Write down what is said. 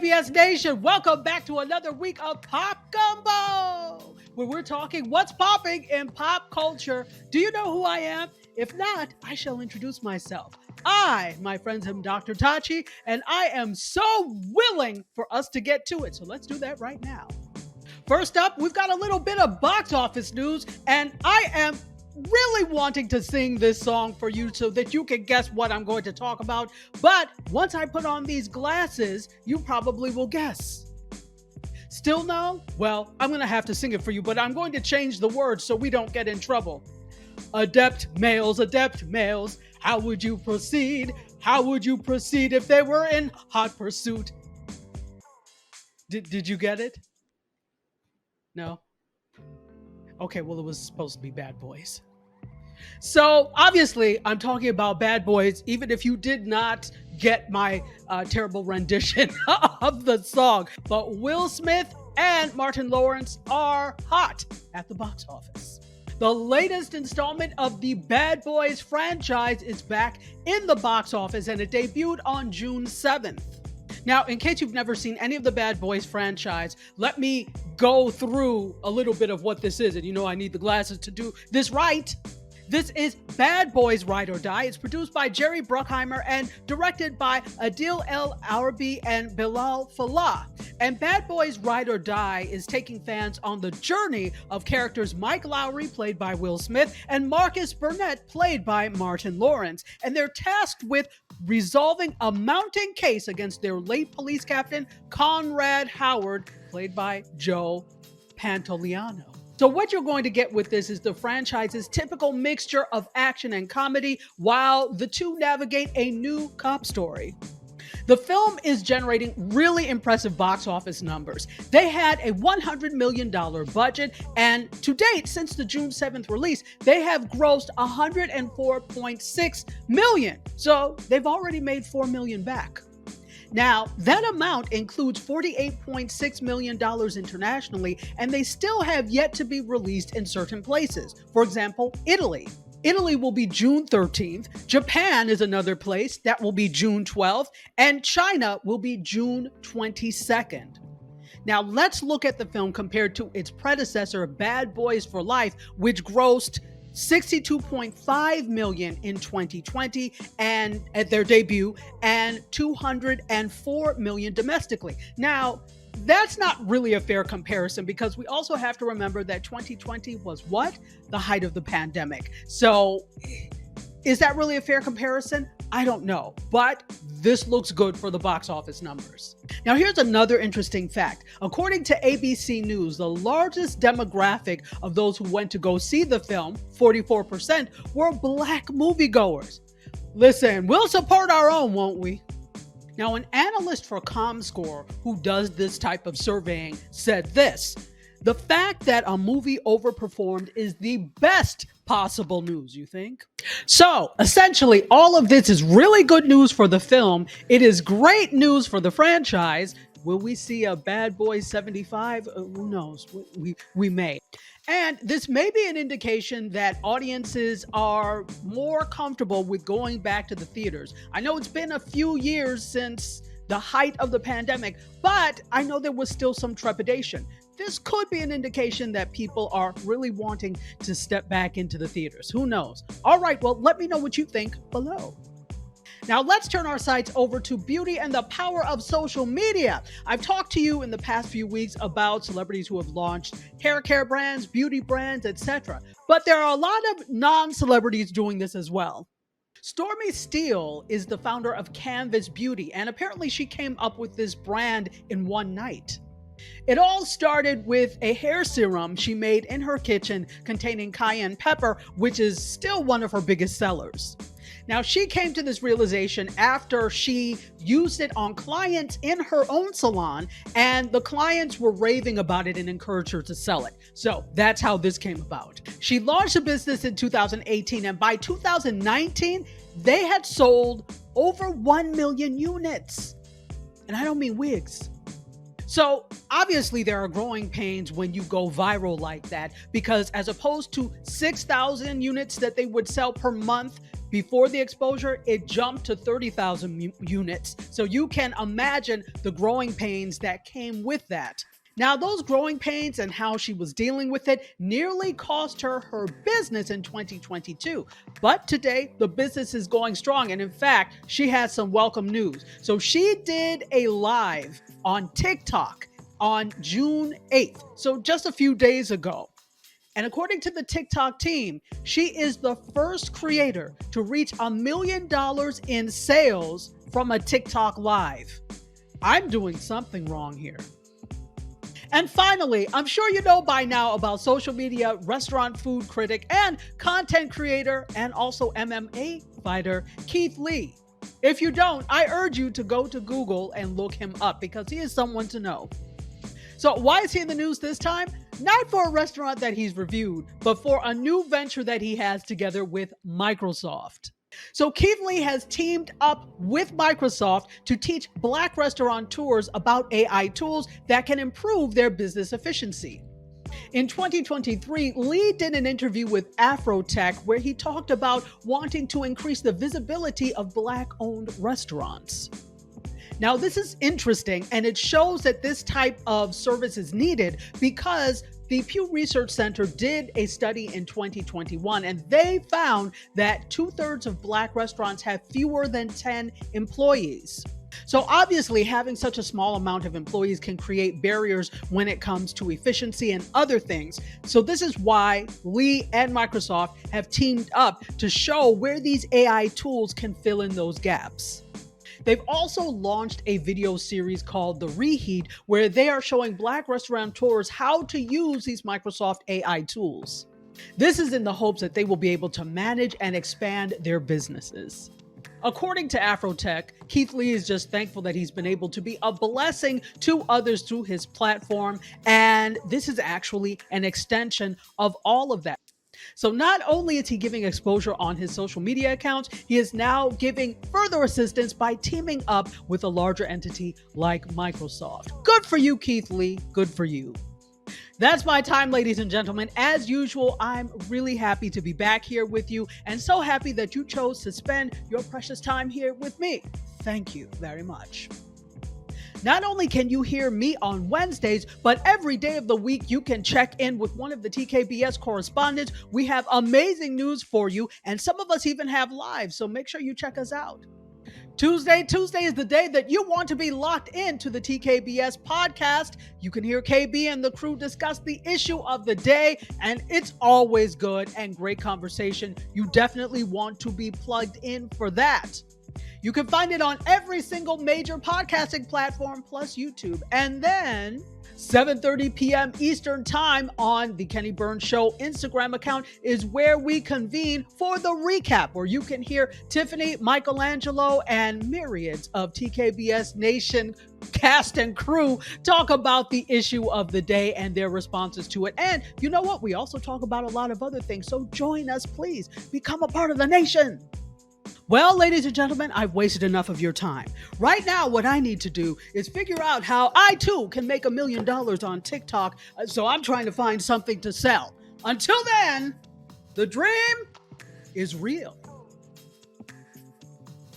TBKS Nation, welcome back to another week of Pop Gumbo, where we're talking what's popping in pop culture. Do you know who I am? If not, I shall introduce myself. I, my friends, am Dr. Tachi, and I am so willing for us to get to it. So let's do that right now. First up, we've got a little bit of box office news, and I am really wanting to sing this song for you so that you can guess what I'm going to talk about. But once I put on these glasses, you probably will guess. Still no? Well, I'm going to have to sing it for you, but I'm going to change the words so we don't get in trouble. Adept males, how would you proceed? How would you proceed if they were in hot pursuit? Did you get it? No? Okay, well, it was supposed to be Bad Boys. So obviously, I'm talking about Bad Boys, even if you did not get my terrible rendition of the song. But Will Smith and Martin Lawrence are hot at the box office. The latest installment of the Bad Boys franchise is back in the box office, and it debuted on June 7th. Now, in case you've never seen any of the Bad Boys franchise, let me go through a little bit of what this is. And you know I need the glasses to do this right. This is Bad Boys Ride or Die. It's produced by Jerry Bruckheimer and directed by Adil El Arabi and Bilal Fallah. And Bad Boys Ride or Die is taking fans on the journey of characters Mike Lowrey, played by Will Smith, and Marcus Burnett, played by Martin Lawrence. And they're tasked with resolving a mounting case against their late police captain, Conrad Howard, played by Joe Pantoliano. So what you're going to get with this is the franchise's typical mixture of action and comedy while the two navigate a new cop story. The film is generating really impressive box office numbers. They had a $100 million budget, and to date, since the June 7th release, they have grossed $104.6 million. So they've already made $4 million back. Now, that amount includes $48.6 million internationally, and they still have yet to be released in certain places. For example, Italy. Italy will be June 13th. Japan is another place that will be June 12th, and China will be June 22nd. Now, let's look at the film compared to its predecessor, Bad Boys for Life, which grossed $62.5 million in 2020 and at their debut, and $204 million domestically. Now, that's not really a fair comparison because we also have to remember that 2020 was what? The height of the pandemic. So is that really a fair comparison? I don't know, but this looks good for the box office numbers. Now, here's another interesting fact. According to ABC News, the largest demographic of those who went to go see the film, 44%, were Black moviegoers. Listen, we'll support our own, won't we? Now, an analyst for ComScore who does this type of surveying said this: the fact that a movie overperformed is the best possible news, you think? So, essentially, all of this is really good news for the film. It is great news for the franchise. Will we see a Bad Boys 75? Who knows? We may. And this may be an indication that audiences are more comfortable with going back to the theaters. I know it's been a few years since the height of the pandemic, but I know there was still some trepidation. This could be an indication that people are really wanting to step back into the theaters. Who knows? All right, well, let me know what you think below. Now let's turn our sights over to beauty and the power of social media. I've talked to you in the past few weeks about celebrities who have launched hair care brands, beauty brands, etc. But there are a lot of non-celebrities doing this as well. Stormy Steele is the founder of Canvas Beauty, and apparently she came up with this brand in one night. It all started with a hair serum she made in her kitchen containing cayenne pepper, which is still one of her biggest sellers. Now, she came to this realization after she used it on clients in her own salon, and the clients were raving about it and encouraged her to sell it. So that's how this came about. She launched the business in 2018, and by 2019, they had sold over 1 million units. And I don't mean wigs. So obviously there are growing pains when you go viral like that, because as opposed to 6,000 units that they would sell per month before the exposure, it jumped to 30,000 units. So you can imagine the growing pains that came with that. Now, those growing pains and how she was dealing with it nearly cost her her business in 2022. But today, the business is going strong. And in fact, she has some welcome news. So she did a live on TikTok on June 8th. So just a few days ago. And according to the TikTok team, she is the first creator to reach $1 million in sales from a TikTok live. I'm doing something wrong here. And finally, I'm sure you know by now about social media restaurant food critic and content creator and also MMA fighter Keith Lee. If you don't, I urge you to go to Google and look him up because he is someone to know. So why is he in the news this time? Not for a restaurant that he's reviewed, but for a new venture that he has together with Microsoft. So Keith Lee has teamed up with Microsoft to teach Black restaurateurs about AI tools that can improve their business efficiency. In 2023, Lee did an interview with Afrotech where he talked about wanting to increase the visibility of Black-owned restaurants. Now, this is interesting, and it shows that this type of service is needed because the Pew Research Center did a study in 2021, and they found that 2/3 of Black restaurants have fewer than 10 employees. So obviously, having such a small amount of employees can create barriers when it comes to efficiency and other things. So this is why Lee and Microsoft have teamed up to show where these AI tools can fill in those gaps. They've also launched a video series called The Reheat, where they are showing Black restaurateurs how to use these Microsoft AI tools. This is in the hopes that they will be able to manage and expand their businesses. According to Afrotech, Keith Lee is just thankful that he's been able to be a blessing to others through his platform, and this is actually an extension of all of that. So not only is he giving exposure on his social media accounts, he is now giving further assistance by teaming up with a larger entity like Microsoft. Good for you, Keith Lee. Good for you. That's my time, ladies and gentlemen. As usual, I'm really happy to be back here with you and so happy that you chose to spend your precious time here with me. Thank you very much. Not only can you hear me on Wednesdays, but every day of the week you can check in with one of the TKBS correspondents. We have amazing news for you, and some of us even have lives, so make sure you check us out. Tuesday is the day that you want to be locked into the TKBS podcast. You can hear KB and the crew discuss the issue of the day, and it's always good and great conversation. You definitely want to be plugged in for that. You can find it on every single major podcasting platform plus YouTube. And then 7:30 p.m. Eastern Time on the Kenny Burns Show Instagram account is where we convene for the recap, where you can hear Tiffany, Michelangelo, and myriads of TKBS Nation cast and crew talk about the issue of the day and their responses to it. And you know what? We also talk about a lot of other things. So join us, please. Become a part of the nation. Well, ladies and gentlemen, I've wasted enough of your time. Right now, what I need to do is figure out how I too can make $1 million on TikTok. So I'm trying to find something to sell. Until then, the dream is real.